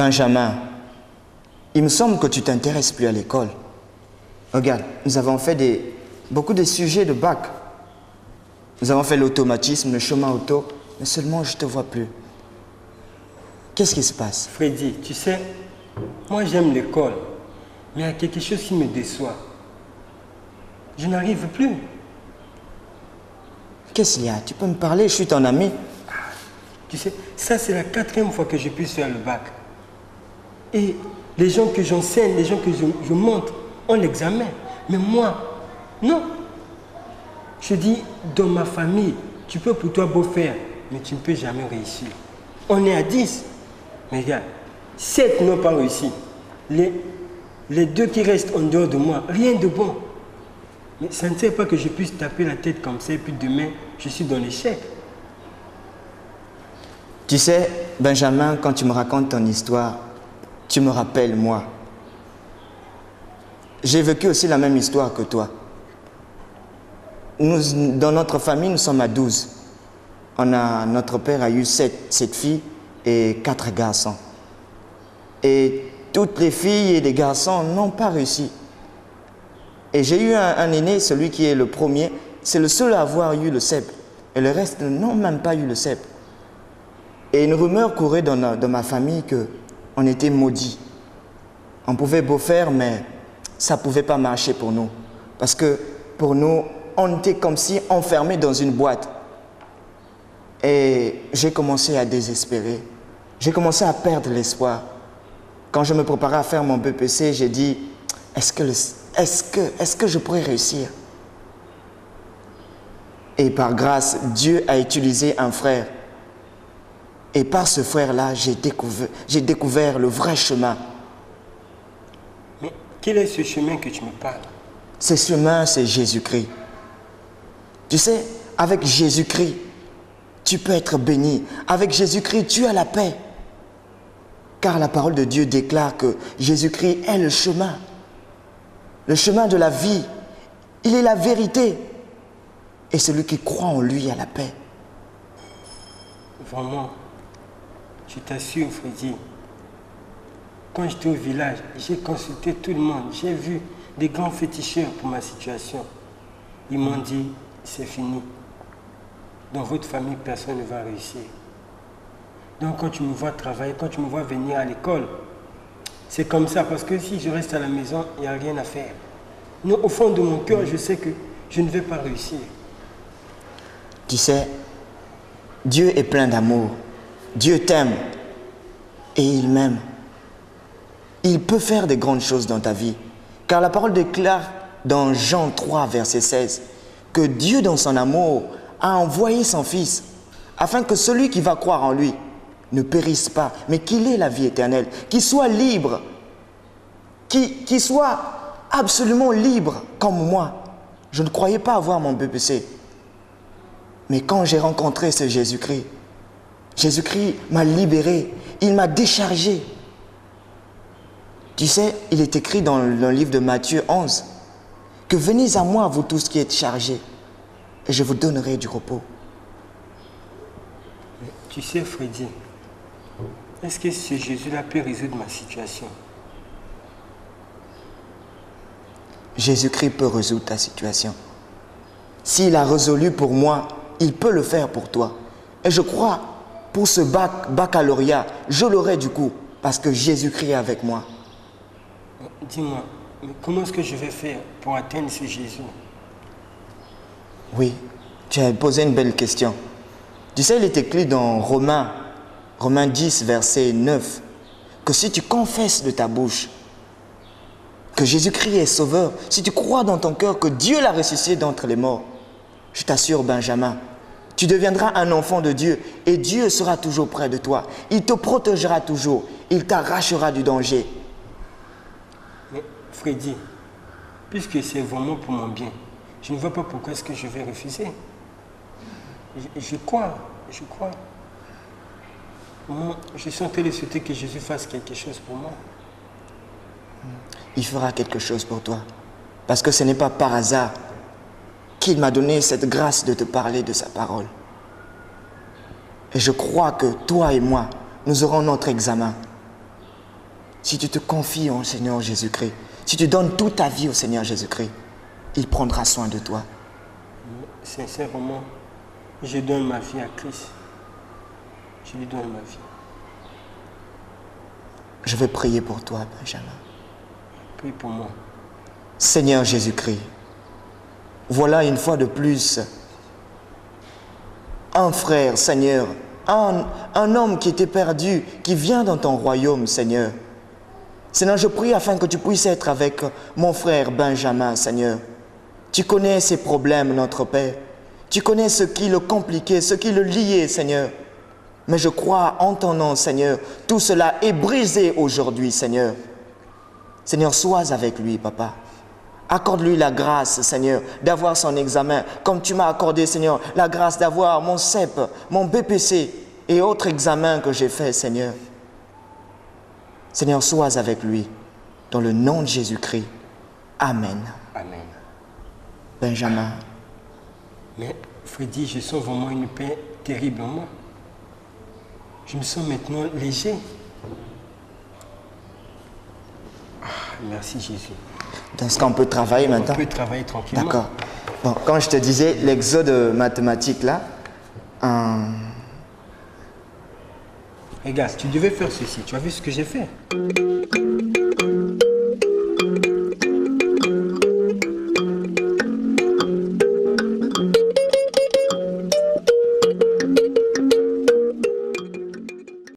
Benjamin, il me semble que tu t'intéresses plus à l'école. Regarde, nous avons fait beaucoup de sujets de bac. Nous avons fait l'automatisme, le chemin auto, mais seulement je ne te vois plus. Qu'est-ce qui se passe? Freddy, tu sais, moi j'aime l'école, mais il y a quelque chose qui me déçoit. Je n'arrive plus. Qu'est-ce qu'il y a? Tu peux me parler, je suis ton ami. Tu sais, ça c'est la 4e fois que je puisse faire le bac. Et les gens que j'enseigne, les gens que je montre, ont l'examen. Mais moi, non. Je dis, dans ma famille, tu peux pour toi beau faire, mais tu ne peux jamais réussir. On est à 10. Mais regarde, 7 n'ont pas réussi. Les 2 qui restent en dehors de moi, rien de bon. Mais ça ne sert pas que je puisse taper la tête comme ça et puis demain, je suis dans l'échec. Tu sais, Benjamin, quand tu me racontes ton histoire, tu me rappelles moi. J'ai vécu aussi la même histoire que toi. Nous, dans notre famille, nous sommes à 12. Notre père a eu 7 filles et 4 garçons. Et toutes les filles et les garçons n'ont pas réussi. Et j'ai eu un aîné, celui qui est le premier, c'est le seul à avoir eu le CEP. Et le reste n'ont même pas eu le CEP. Et une rumeur courait dans ma famille qu'on était maudits. On pouvait beau faire, mais ça ne pouvait pas marcher pour nous. Parce que pour nous, on était comme si enfermés dans une boîte. Et j'ai commencé à désespérer. J'ai commencé à perdre l'espoir. Quand je me préparais à faire mon BPC, j'ai dit, est-ce que je pourrais réussir? Et par grâce, Dieu a utilisé un frère. Et par ce frère-là, j'ai découvert le vrai chemin. Mais quel est ce chemin que tu me parles? Ce chemin, c'est Jésus-Christ. Tu sais, avec Jésus-Christ, tu peux être béni. Avec Jésus-Christ, tu as la paix. Car la parole de Dieu déclare que Jésus-Christ est le chemin. Le chemin de la vie. Il est la vérité. Et celui qui croit en lui a la paix. Vraiment, je t'assure, Freddy, quand j'étais au village, j'ai consulté tout le monde. J'ai vu des grands féticheurs pour ma situation. Ils m'ont dit, c'est fini. Dans votre famille, personne ne va réussir. Donc quand tu me vois travailler, quand tu me vois venir à l'école, c'est comme ça. Parce que si je reste à la maison, il n'y a rien à faire. Non, au fond de mon cœur, je sais que je ne vais pas réussir. Tu sais, Dieu est plein d'amour. Dieu t'aime et il m'aime. Il peut faire des grandes choses dans ta vie. Car la parole déclare dans Jean 3, verset 16, que Dieu, dans son amour, a envoyé son Fils, afin que celui qui va croire en lui ne périsse pas, mais qu'il ait la vie éternelle, qu'il soit libre, qu'il soit absolument libre comme moi. Je ne croyais pas avoir mon BPC. Mais quand j'ai rencontré ce Jésus-Christ, Jésus-Christ m'a libéré, il m'a déchargé. Tu sais, il est écrit dans le livre de Matthieu 11, que venez à moi, vous tous qui êtes chargés, et je vous donnerai du repos. Tu sais, Freddy, est-ce que ce Jésus-là peut résoudre ma situation? Jésus-Christ peut résoudre ta situation. S'il a résolu pour moi, il peut le faire pour toi. Et je crois, pour ce baccalauréat, je l'aurai du coup, parce que Jésus-Christ est avec moi. Dis-moi, mais comment est-ce que je vais faire pour atteindre ce Jésus? Oui, tu as posé une belle question. Tu sais, il est écrit dans Romains 10, verset 9, que si tu confesses de ta bouche que Jésus-Christ est sauveur, si tu crois dans ton cœur que Dieu l'a ressuscité d'entre les morts, je t'assure, Benjamin, tu deviendras un enfant de Dieu et Dieu sera toujours près de toi. Il te protégera toujours, il t'arrachera du danger. Mais Freddy, puisque c'est vraiment pour mon bien, je ne vois pas pourquoi est-ce que je vais refuser. Je crois. Moi, je suis en train de souhaiter que Jésus fasse quelque chose pour moi. Il fera quelque chose pour toi. Parce que ce n'est pas par hasard qu'il m'a donné cette grâce de te parler de sa parole. Et je crois que toi et moi, nous aurons notre examen. si tu te confies au Seigneur Jésus-Christ, si tu donnes toute ta vie au Seigneur Jésus-Christ, il prendra soin de toi. Sincèrement, je donne ma vie à Christ. Je lui donne ma vie. Je vais prier pour toi, Benjamin. Prie pour moi. Seigneur Jésus-Christ, voilà une fois de plus un frère, Seigneur, un homme qui était perdu, qui vient dans ton royaume, Seigneur. Seigneur, je prie afin que tu puisses être avec mon frère Benjamin, Seigneur. Tu connais ses problèmes, notre Père. Tu connais ce qui le compliquait, ce qui le liait, Seigneur. Mais je crois en ton nom, Seigneur, tout cela est brisé aujourd'hui, Seigneur. Seigneur, sois avec lui, Papa. Accorde-lui la grâce, Seigneur, d'avoir son examen, comme tu m'as accordé, Seigneur, la grâce d'avoir mon CEP, mon BPC et autres examens que j'ai faits, Seigneur. Seigneur, sois avec lui, dans le nom de Jésus-Christ. Amen. Amen. Benjamin. Mais Freddy, je sens vraiment une paix terrible en moi. Je me sens maintenant léger. Ah, merci Jésus. Est-ce qu'on peut travailler maintenant? On peut travailler tranquillement. D'accord. Bon, quand je te disais, l'exode mathématique là, Regarde, tu devais faire ceci. Tu as vu ce que j'ai fait?